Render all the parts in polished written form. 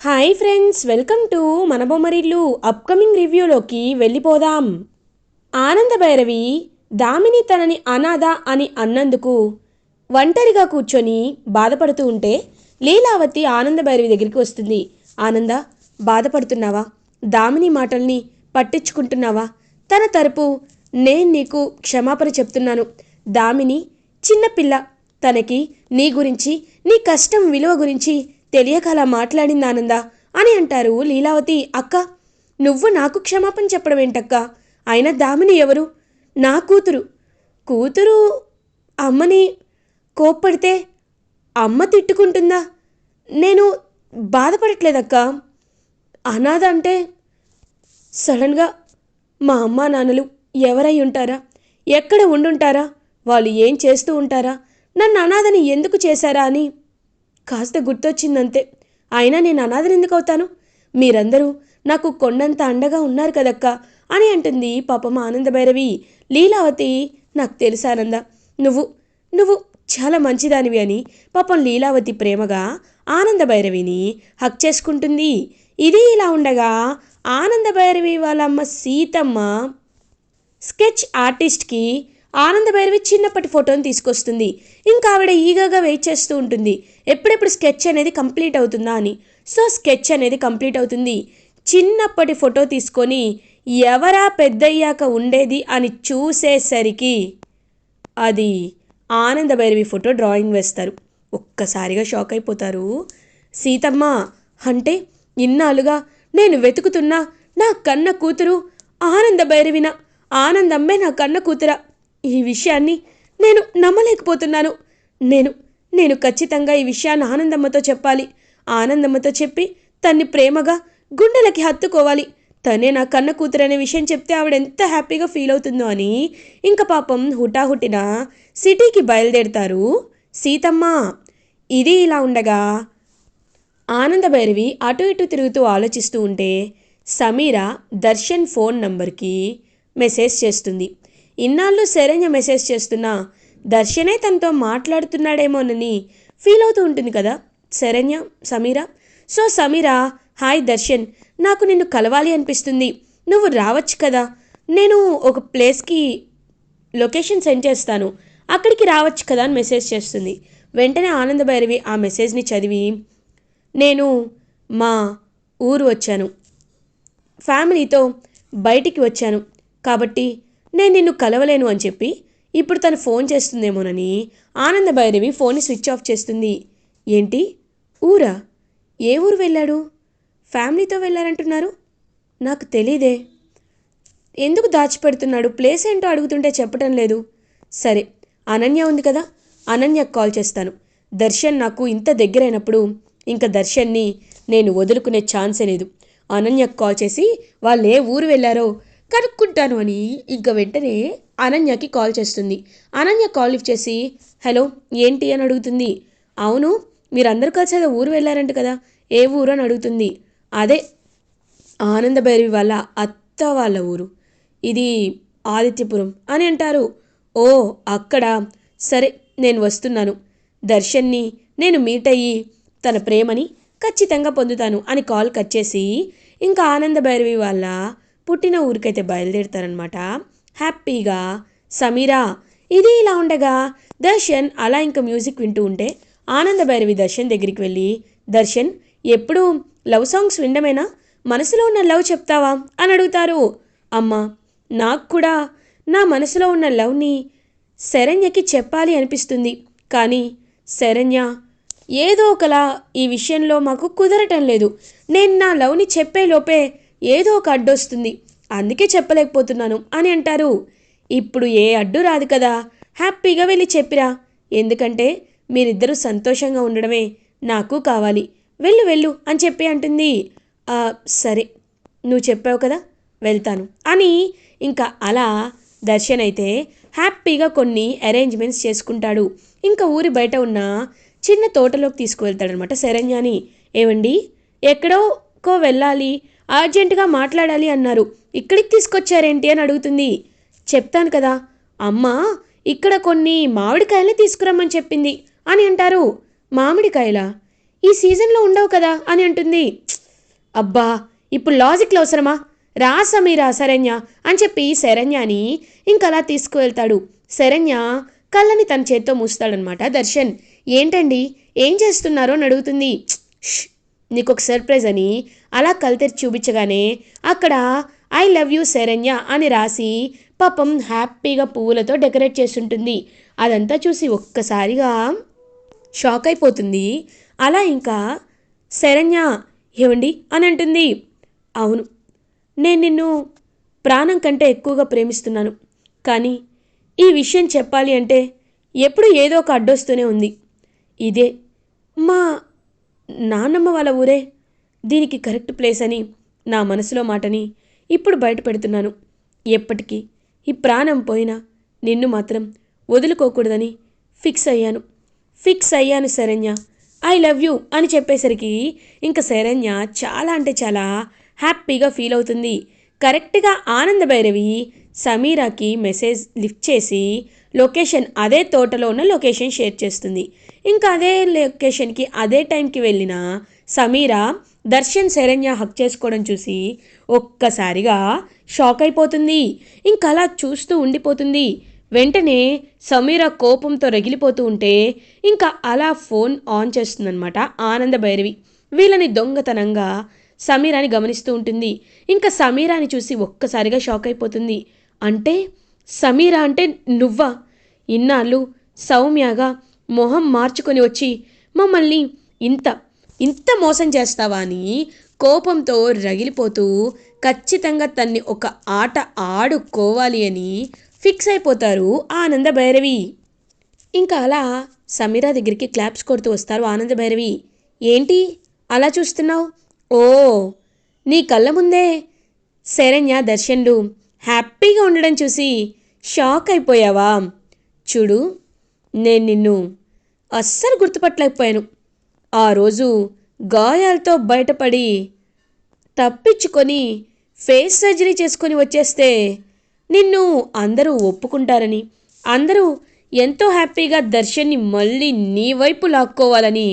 Hi friends, welcome to మన Bommarillu. Upcoming రివ్యూలోకి వెళ్ళిపోదాం. ఆనంద భైరవి దామిని తనని అనాథ అని అన్నందుకు ఒంటరిగా కూర్చొని బాధపడుతూ ఉంటే లీలావతి ఆనంద భైరవి దగ్గరికి వస్తుంది. ఆనంద, బాధపడుతున్నావా? దామిని మాటల్ని పట్టించుకుంటున్నావా? తన తరపు నేను నీకు క్షమాపణ చెప్తున్నాను. దామిని చిన్నపిల్ల, తనకి నీ గురించి, నీ కష్టం విలువ గురించి తెలియక అలా మాట్లాడింది ఆనంద అని అంటారు లీలావతి. అక్క, నువ్వు నాకు క్షమాపణ చెప్పడం ఏంటక్క? అయినా దామిని ఎవరు? నా కూతురు. కూతురు అమ్మని కోప్పడితే అమ్మ తిట్టుకుంటుందా? నేను బాధపడట్లేదక్క. అనాథ అంటే సడన్గా మా అమ్మా నాన్నలు ఎవరై ఉంటారా? ఎక్కడ ఉండుంటారా? వాళ్ళు ఏం చేస్తూ ఉంటారా? నన్ను అనాథని ఎందుకు చేశారా అని కాస్త గుర్తొచ్చిందంతే. అయినా నేను అనాథని ఎందుకు అవుతాను? మీరందరూ నాకు కొండంత అండగా ఉన్నారు కదక్క అని అంటుంది పాపం ఆనంద భైరవి. లీలావతి, నాకు తెలుసు ఆనంద, నువ్వు నువ్వు చాలా మంచిదానివి అని పాపం లీలావతి ప్రేమగా ఆనంద భైరవిని హక్ చేసుకుంటుంది. ఇది ఇలా ఉండగా ఆనంద భైరవి వాళ్ళ అమ్మ సీతమ్మ స్కెచ్ ఆర్టిస్ట్కి ఆనంద భైరవి చిన్నప్పటి ఫోటోని తీసుకొస్తుంది. ఇంకా ఆవిడ ఈగగా వెయిట్ చేస్తూ ఉంటుంది ఎప్పుడెప్పుడు స్కెచ్ అనేది కంప్లీట్ అవుతుందా అని. సో స్కెచ్ అనేది కంప్లీట్ అవుతుంది. చిన్నప్పటి ఫోటో తీసుకొని ఎవరా పెద్దయ్యాక ఉండేది అని చూసేసరికి అది ఆనంద భైరవి ఫోటో డ్రాయింగ్ వేస్తారు. ఒక్కసారిగా షాక్ అయిపోతారు. సీతమ్మ, అంటే ఇన్నాళ్ళుగా నేను వెతుకుతున్నా నా కన్న కూతురు ఆనంద భైరవిన, ఆనందమ్మే నా కన్న కూతురా? ఈ విషయాన్ని నేను నమ్మలేకపోతున్నాను. నేను నేను ఖచ్చితంగా ఈ విషయాన్ని ఆనందమ్మతో చెప్పాలి. ఆనందమ్మతో చెప్పి తన్ని ప్రేమగా గుండెలకి హత్తుకోవాలి. తనే నా కన్న కూతురు అనే విషయం చెప్తే ఆవిడ ఎంత హ్యాపీగా ఫీల్ అవుతుందో అని ఇంకా పాపం హుటాహుటిన సిటీకి బయలుదేరుతారు సీతమ్మ. ఇది ఇలా ఉండగా ఆనంద భైరవి అటు ఇటు తిరుగుతూ ఆలోచిస్తూ ఉంటే సమీర దర్శన్ ఫోన్ నంబర్కి మెసేజ్ చేస్తుంది. ఇన్నాళ్ళు శరణ్య మెసేజ్ చేస్తున్నా దర్శనే తనతో మాట్లాడుతున్నాడేమోనని ఫీల్ అవుతూ ఉంటుంది కదా శరణ్య, సమీర. సో సమీర, హాయ్ దర్శన్, నాకు నిన్ను కలవాలి అనిపిస్తుంది, నువ్వు రావచ్చు కదా? నేను ఒక ప్లేస్కి లొకేషన్ సెండ్ చేస్తాను, అక్కడికి రావచ్చు కదా అని మెసేజ్ చేస్తుంది. వెంటనే ఆనంద భైరవి ఆ మెసేజ్ని చదివి, నేను మా ఊరు వచ్చాను, ఫ్యామిలీతో బయటికి వచ్చాను, కాబట్టి నేను నిన్ను కలవలేను అని చెప్పి ఇప్పుడు తను ఫోన్ చేస్తుందేమోనని ఆనంద భైరవి ఫోన్ని స్విచ్ ఆఫ్ చేస్తుంది. ఏంటి, ఊరా? ఏ ఊరు వెళ్ళాడు? ఫ్యామిలీతో వెళ్ళారంటున్నారు, నాకు తెలీదే. ఎందుకు దాచిపెడుతున్నాడు? ప్లేస్ ఏంటో అడుగుతుంటే చెప్పటం లేదు. సరే, అనన్య ఉంది కదా, అనన్యకు కాల్ చేస్తాను. దర్శన్ నాకు ఇంత దగ్గరైనప్పుడు ఇంకా దర్శన్ని నేను వదులుకునే ఛాన్సే లేదు. అనన్యకు కాల్ చేసి వాళ్ళు ఏ ఊరు వెళ్ళారో కనుక్కుంటాను అని ఇంకా వెంటనే అనన్యకి కాల్ చేస్తుంది. అనన్య కాల్ లిఫ్ట్ చేసి, హలో ఏంటి అని అడుగుతుంది. అవును, మీరందరూ కలిసి అదే ఊరు వెళ్ళారంట కదా, ఏ ఊరు అని అడుగుతుంది. అదే ఆనంద భైరవి వాళ్ళ అత్త వాళ్ళ ఊరు, ఇది ఆదిత్యపురం అని అంటారు. ఓ అక్కడ, సరే నేను వస్తున్నాను. దర్శన్ని నేను మీట్ అయ్యి తన ప్రేమని ఖచ్చితంగా పొందుతాను అని కాల్ కట్ చేసి ఇంకా ఆనంద భైరవి వాళ్ళ పుట్టిన ఊరికైతే బయలుదేరుతారనమాట హ్యాపీగా. సమీరా, ఇది ఇలా ఉండగా దర్శన్ అలా ఇంకా మ్యూజిక్ వింటూ ఉంటే ఆనంద భైరవి దర్శన్ దగ్గరికి వెళ్ళి, దర్శన్ ఎప్పుడు లవ్ సాంగ్స్ వినడమేనా? మనసులో ఉన్న లవ్ చెప్తావా అని అడుగుతారు. అమ్మా, నాకు కూడా నా మనసులో ఉన్న లవ్ని శరణ్యకి చెప్పాలి అనిపిస్తుంది, కానీ శరణ్య ఏదో ఒకలా ఈ విషయంలో మాకు కుదరటం లేదు. నేను నా లవ్ని చెప్పే లోపే ఏదో ఒక అడ్డు వస్తుంది, అందుకే చెప్పలేకపోతున్నాను అని అంటారు. ఇప్పుడు ఏ అడ్డు రాదు కదా, హ్యాపీగా వెళ్ళి చెప్పిరా, ఎందుకంటే మీరిద్దరూ సంతోషంగా ఉండడమే నాకు కావాలి, వెళ్ళు వెళ్ళు అని చెప్పి అంటుంది. సరే, నువ్వు చెప్పావు కదా, వెళ్తాను అని ఇంకా అలా దర్శన్ అయితే హ్యాపీగా కొన్ని అరేంజ్మెంట్స్ చేసుకుంటాడు. ఇంకా ఊరి బయట ఉన్న చిన్న తోటలోకి తీసుకువెళ్తాడనమాట శరణ్యాని. ఏవండి, ఎక్కడోకో వెళ్ళాలి, అర్జెంటుగా మాట్లాడాలి అన్నారు, ఇక్కడికి తీసుకొచ్చారేంటి అని అడుగుతుంది. చెప్తాను కదా, అమ్మ ఇక్కడ కొన్ని మామిడికాయల్ని తీసుకురమ్మని చెప్పింది అని అంటారు. మామిడికాయలా? ఈ సీజన్లో ఉండవు కదా అని అంటుంది. అబ్బా, ఇప్పుడు లాజిక్లు అవసరమా? రా సమీరా శరణ్య అని చెప్పి శరణ్యని ఇంకలా తీసుకువెళ్తాడు. శరణ్య కళ్ళని తన చేత్తో మూస్తాడనమాట. దర్శన్, ఏంటండి, ఏం చేస్తున్నారో అని అడుగుతుంది. నీకొక సర్ప్రైజ్ అని అలా కళ్ళు తెరిచి చూపించగానే అక్కడ ఐ లవ్ యూ శరణ్య అని రాసి పాపం హ్యాపీగా పువ్వులతో డెకరేట్ చేస్తుంటుంది. అదంతా చూసి ఒక్కసారిగా షాక్ అయిపోతుంది. అలా ఇంకా శరణ్య, ఏమండి అని అంటుంది. అవును, నేను నిన్ను ప్రాణం కంటే ఎక్కువగా ప్రేమిస్తున్నాను. కానీ ఈ విషయం చెప్పాలి అంటే ఎప్పుడు ఏదో ఒక అడ్డొస్తూనే ఉంది. ఇదే మా నాన్నమ్మ వాళ్ళ ఊరే దీనికి కరెక్ట్ ప్లేస్ అని నా మనసులో మాటని ఇప్పుడు బయట పెడుతున్నాను. ఎప్పటికీ ఈ ప్రాణం పోయినా నిన్ను మాత్రం వదులుకోకూడదని ఫిక్స్ అయ్యాను శరణ్య. ఐ లవ్ యూ అని చెప్పేసరికి ఇంకా శరణ్య చాలా అంటే చాలా హ్యాపీగా ఫీల్ అవుతుంది. కరెక్ట్గా ఆనంద భైరవి సమీరాకి మెసేజ్ లిఫ్ట్ చేసి లొకేషన్, అదే తోటలో ఉన్న లొకేషన్ షేర్ చేస్తుంది. ఇంకా అదే లొకేషన్కి అదే టైంకి వెళ్ళిన సమీరా దర్శన్ శరణ్య హక్ చేసుకోవడం చూసి ఒక్కసారిగా షాక్ అయిపోతుంది. ఇంకా అలా చూస్తూ ఉండిపోతుంది. వెంటనే సమీర కోపంతో రగిలిపోతూ ఉంటే ఇంకా అలా ఫోన్ ఆన్ చేస్తుందన్నమాట ఆనంద భైరవి. వీళ్ళని దొంగతనంగా సమీరాని గమనిస్తూ ఉంటుంది. ఇంకా సమీరాని చూసి ఒక్కసారిగా షాక్ అయిపోతుంది. అంటే సమీరా అంటే నువ్వా? ఇన్నాళ్ళు సౌమ్యగా మొహం మార్చుకొని వచ్చి మమ్మల్ని ఇంత ఇంత మోసం చేస్తావా అని కోపంతో రగిలిపోతూ ఖచ్చితంగా తన్ని ఒక ఆట ఆడుకోవాలి అని ఫిక్స్ అయిపోతారు ఆనంద భైరవి. ఇంకా అలా సమీరా దగ్గరికి క్లాప్స్ కొడుతూ వస్తారు ఆనంద భైరవి. ఏంటి అలా చూస్తున్నావు? ఓ, నీ కళ్ళ ముందే శరణ్య దర్శన్లు హ్యాపీగా ఉండడం చూసి షాక్ అయిపోయావా? చూడు, నేను నిన్ను అస్సలు గుర్తుపట్టలేకపోయాను. ఆ రోజు గాయాలతో బయటపడి తప్పించుకొని ఫేస్ సర్జరీ చేసుకొని వచ్చేస్తే నిన్ను అందరూ ఒప్పుకుంటారని, అందరూ ఎంతో హ్యాపీగా దర్శన్ని మళ్ళీ నీ వైపు లాక్కోవాలని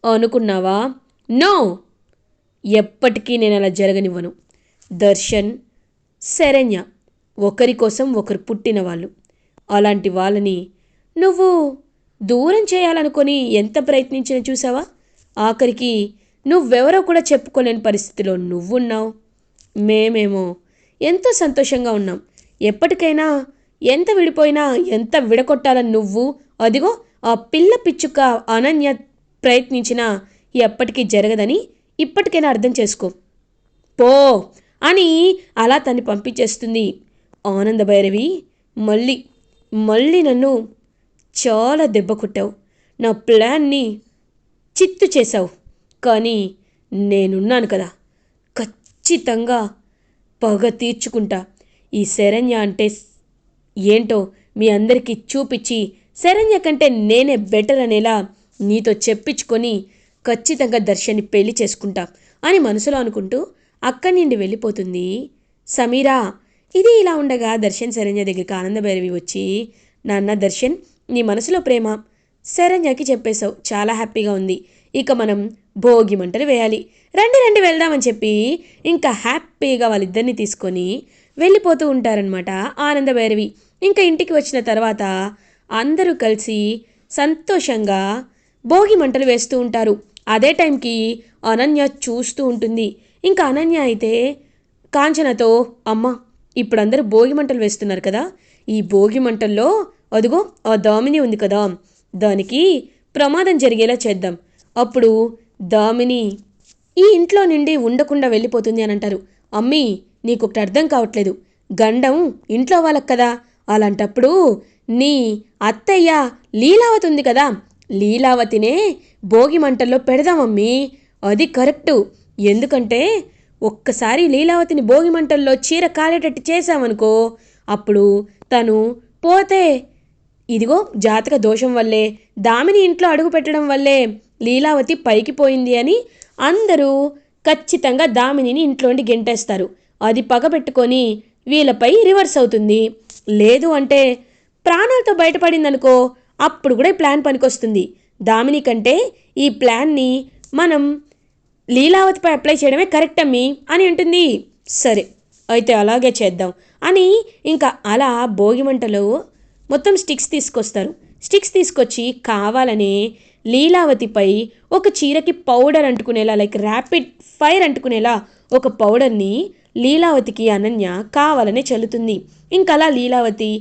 అనుకున్నావా? నో, ఎప్పటికీ నేను అలా జరగనివ్వను. దర్శన్, శరణ్య ఒకరి కోసం ఒకరు పుట్టిన వాళ్ళు. అలాంటి వాళ్ళని నువ్వు దూరం చేయాలనుకొని ఎంత ప్రయత్నించినా చూసావా? ఆఖరికి నువ్వెవరో కూడా చెప్పుకోలేని పరిస్థితిలో నువ్వున్నావు. మేమేమో ఎంతో సంతోషంగా ఉన్నాం. ఎప్పటికైనా ఎంత విడిపోయినా ఎంత విడగొట్టాలని నువ్వు, అదిగో ఆ పిల్ల పిచ్చుక అనన్య ప్రయత్నించినా ఎప్పటికీ జరగదని ఇప్పటికైనా అర్థం చేసుకో పో అని అలా తన్ని పంపించేస్తుంది. ఆనంద భైరవి, మళ్ళీ మళ్ళీ నన్ను చాలా దెబ్బ కొట్టావు, నా ప్లాన్ని చిత్తు చేశావు. కానీ నేనున్నాను కదా, ఖచ్చితంగా పగ తీర్చుకుంటా. ఈ శరణ్య అంటే ఏంటో మీ అందరికీ చూపించి శరణ్య కంటే నేనే బెటర్ అనేలా నీతో చెప్పించుకొని ఖచ్చితంగా దర్శన్ని పెళ్లి చేసుకుంటా అని మనసులో అనుకుంటూ అక్కడి నుండి వెళ్ళిపోతుంది సమీరా. ఇది ఇలా ఉండగా దర్శన్ శరణ్య దగ్గరికి ఆనంద భైరవి వచ్చి, నాన్న దర్శన్, నీ మనసులో ప్రేమ శరణ్యకి చెప్పేశావు, చాలా హ్యాపీగా ఉంది. ఇక మనం భోగి మంటలు వేయాలి, రండి రండి వెళ్దామని చెప్పి ఇంకా హ్యాపీగా వాళ్ళిద్దరిని తీసుకొని వెళ్ళిపోతూ ఉంటారనమాట ఆనంద భైరవి. ఇంకా ఇంటికి వచ్చిన తర్వాత అందరూ కలిసి సంతోషంగా భోగి మంటలు వేస్తూ ఉంటారు. అదే టైంకి అనన్య చూస్తూ ఉంటుంది. ఇంకా అనన్య అయితే కాంచనతో, అమ్మ, ఇప్పుడు అందరూ భోగి మంటలు వేస్తున్నారు కదా, ఈ భోగి మంటల్లో అదిగో ఆ దామిని ఉంది కదా, దానికి ప్రమాదం జరిగేలా చేద్దాం. అప్పుడు దామిని ఈ ఇంట్లో నుండి ఉండకుండా వెళ్ళిపోతుంది అని అంటారు. అమ్మీ, నీకొకటి అర్థం కావట్లేదు, గండం ఇంట్లో వాళ్ళకి కదా, అలాంటప్పుడు నీ అత్తయ్య లీలావతి ఉంది కదా, లీలావతినే భోగి మంటల్లో పెడదామమ్మీ, అది కరెక్టు. ఎందుకంటే ఒక్కసారి లీలావతిని భోగి మంటల్లో చీర కాలేటట్టు చేశామనుకో, అప్పుడు తను పోతే ఇదిగో జాతక దోషం వల్లే, దామిని ఇంట్లో అడుగు పెట్టడం వల్లే లీలావతి పైకి పోయింది అని అందరూ ఖచ్చితంగా దామినిని ఇంట్లోండి గెంటేస్తారు. అది పగబెట్టుకొని వీళ్ళపై రివర్స్ అవుతుంది. లేదు అంటే ప్రాణాలతో బయటపడిందనుకో, అప్పుడు కూడా ఈ ప్లాన్ పనికొస్తుంది. దామిని కంటే ఈ ప్లాన్ని మనం లీలావతిపై అప్లై చేయడమే కరెక్ట్ అమ్మీ అని అంటుంది. సరే అయితే అలాగే చేద్దాం అని ఇంకా అలా భోగిమంటలో మొత్తం స్టిక్స్ తీసుకొస్తారు. స్టిక్స్ తీసుకొచ్చి కావాలనే లీలావతిపై ఒక చీరకి పౌడర్ అంటుకునేలా, లైక్ ర్యాపిడ్ ఫైర్ అంటుకునేలా ఒక పౌడర్ని లీలావతికి అనన్య కావాలనే చల్లుతుంది. ఇంకలా లీలావతి,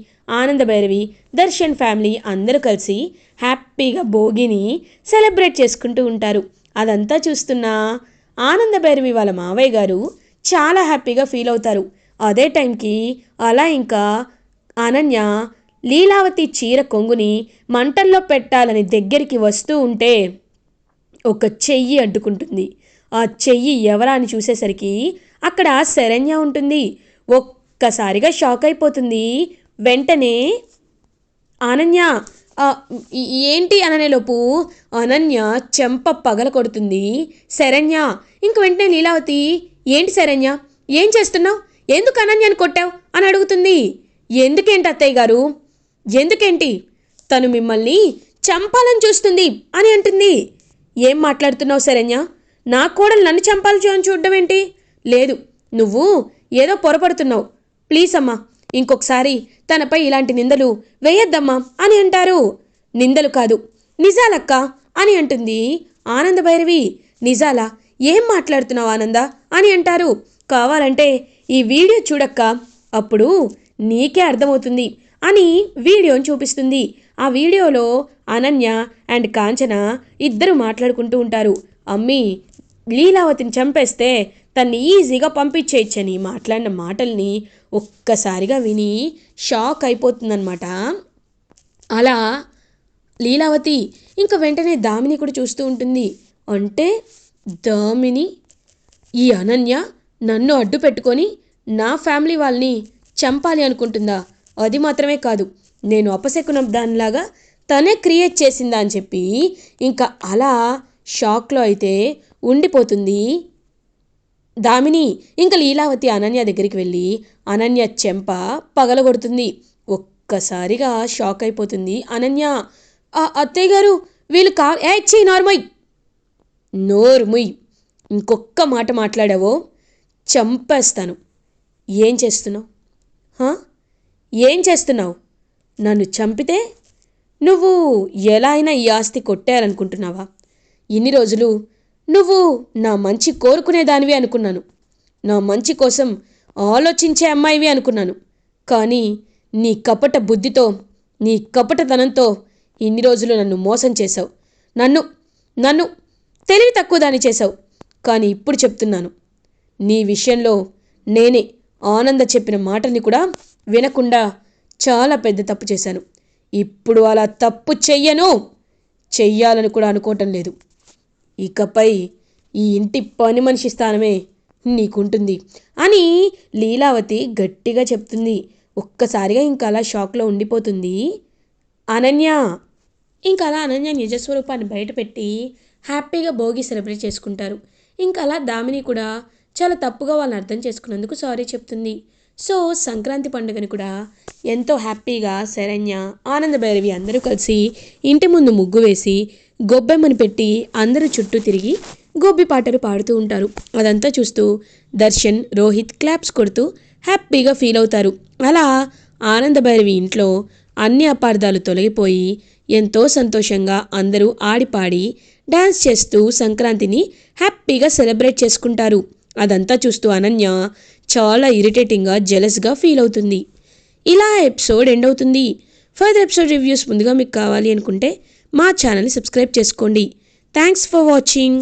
ఆనందభైరవి, దర్శన్ ఫ్యామిలీ అందరూ కలిసి హ్యాపీగా భోగిని సెలబ్రేట్ చేసుకుంటూ ఉంటారు. అదంతా చూస్తున్న ఆనందభైరవి వాళ్ళ మావయ్య గారు చాలా హ్యాపీగా ఫీల్ అవుతారు. అదే టైంకి అలా ఇంకా అనన్య లీలావతి చీర కొంగుని మంటల్లో పెట్టాలని దగ్గరికి వస్తూ ఉంటే ఒక చెయ్యి అడ్డుకుంటుంది. ఆ చెయ్యి ఎవరా అని చూసేసరికి అక్కడ శరణ్య ఉంటుంది. ఒక్కసారిగా షాక్ అయిపోతుంది. వెంటనే అనన్య ఏంటి అననేలోపు అనన్య చెంప పగల కొడుతుంది శరణ్య. ఇంక వెంటనే లీలావతి, ఏంటి శరణ్య, ఏం చేస్తున్నావు, ఎందుకు అనన్యని కొట్టావు అని అడుగుతుంది. ఎందుకేంటి అత్తయ్య గారు, ఎందుకేంటి, తను మిమ్మల్ని చంపాలని చూస్తుంది అని అంటుంది. ఏం మాట్లాడుతున్నావు శరణ్య, నా కోడలు నన్ను చంపాలని చూడడం ఏంటి, లేదు నువ్వు ఏదో పొరపడుతున్నావు, ప్లీజ్ అమ్మా ఇంకొకసారి తనపై ఇలాంటి నిందలు వేయద్దమ్మా అని అంటారు. నిందలు కాదు నిజాలక్క అని అంటుంది ఆనందభైరవి. నిజాలా, ఏం మాట్లాడుతున్నావు ఆనంద అని అంటారు. కావాలంటే ఈ వీడియో చూడక్క, అప్పుడు నీకే అర్థమవుతుంది అని వీడియోని చూపిస్తుంది. ఆ వీడియోలో అనన్య అండ్ కాంచన ఇద్దరు మాట్లాడుకుంటూ ఉంటారు. అమ్మీ, లీలావతిని చంపేస్తే తన్ని ఈజీగా పంపించేయచ్చని మాట్లాడిన మాటల్ని ఒక్కసారిగా విని షాక్ అయిపోతుందన్నమాట. అలా లీలావతి ఇంకా వెంటనే దామిని కూడా చూస్తూ ఉంటుంది. అంటే దామిని, ఈ అనన్య నన్ను అడ్డు పెట్టుకొని నా ఫ్యామిలీ వాళ్ళని చంపాలి అనుకుంటుందా, అది మాత్రమే కాదు నేను అపశకునం దానిలాగా తనే క్రియేట్ చేసిందా అని చెప్పి ఇంకా అలా షాక్లో అయితే ఉండిపోతుంది దామిని. ఇంకా లీలావతి అనన్య దగ్గరికి వెళ్ళి అనన్య చెంప పగలగొడుతుంది. ఒక్కసారిగా షాక్ అయిపోతుంది అనన్య. అత్తయ్య గారు వీళ్ళు ఏచ్చి నోర్ముయ్, ఇంకొక్క మాట మాట్లాడావో చంపేస్తాను. ఏం చేస్తున్నావు, ఏం చేస్తున్నావు, నన్ను చంపితే నువ్వు ఎలా అయినా ఈ ఆస్తి కొట్టేయాలనుకుంటున్నావా? ఇన్ని రోజులు నువ్వు నా మంచి కోరుకునేదానివి అనుకున్నాను, నా మంచి కోసం ఆలోచించే అమ్మాయివి అనుకున్నాను. కానీ నీ కపట బుద్ధితో, నీ కపటతనంతో ఇన్ని రోజులు నన్ను మోసం చేశావు, నన్ను తెలివి తక్కువ దాన్ని చేశావు. కానీ ఇప్పుడు చెప్తున్నాను, నీ విషయంలో నేనే ఆనంద చెప్పిన మాటల్ని కూడా వినకుండా చాలా పెద్ద తప్పు చేశాను. ఇప్పుడు అలా తప్పు చెయ్యాలని కూడా అనుకోవటం లేదు. ఇకపై ఈ ఇంటి పని మనిషి స్థానమే నీకుంటుంది అని లీలావతి గట్టిగా చెప్తుంది. ఒక్కసారిగా ఇంకా అలా షాక్లో ఉండిపోతుంది అనన్య. ఇంకా అలా అనన్య నిజస్వరూపాన్ని బయటపెట్టి హ్యాపీగా భోగి సెలబ్రేట్ చేసుకుంటారు. ఇంకా అలా దామిని కూడా చాలా తప్పుగా వాళ్ళని అర్థం చేసుకున్నందుకు సారీ చెప్తుంది. సో సంక్రాంతి పండుగని కూడా ఎంతో హ్యాపీగా శరణ్య, ఆనందభైరవి అందరూ కలిసి ఇంటి ముందు ముగ్గు వేసి గొబ్బెమ్మని పెట్టి అందరూ చుట్టూ తిరిగి గొబ్బి పాటలు పాడుతూ ఉంటారు. అదంతా చూస్తూ దర్శన్, రోహిత్ క్లాప్స్ కొడుతూ హ్యాపీగా ఫీల్ అవుతారు. అలా ఆనందభైరవి ఇంట్లో అన్ని అపార్థాలు తొలగిపోయి ఎంతో సంతోషంగా అందరూ ఆడిపాడి డ్యాన్స్ చేస్తూ సంక్రాంతిని హ్యాపీగా సెలబ్రేట్ చేసుకుంటారు. అదంతా చూస్తూ అనన్య చాలా ఇరిటేటింగ్గా, జెలస్గా ఫీల్ అవుతుంది. ఇలా ఎపిసోడ్ ఎండ్ అవుతుంది. ఫర్దర్ ఎపిసోడ్ రివ్యూస్ ముందుగా మీకు కావాలి అనుకుంటే మా ఛానల్ని సబ్స్క్రైబ్ చేసుకోండి. Thanks for watching.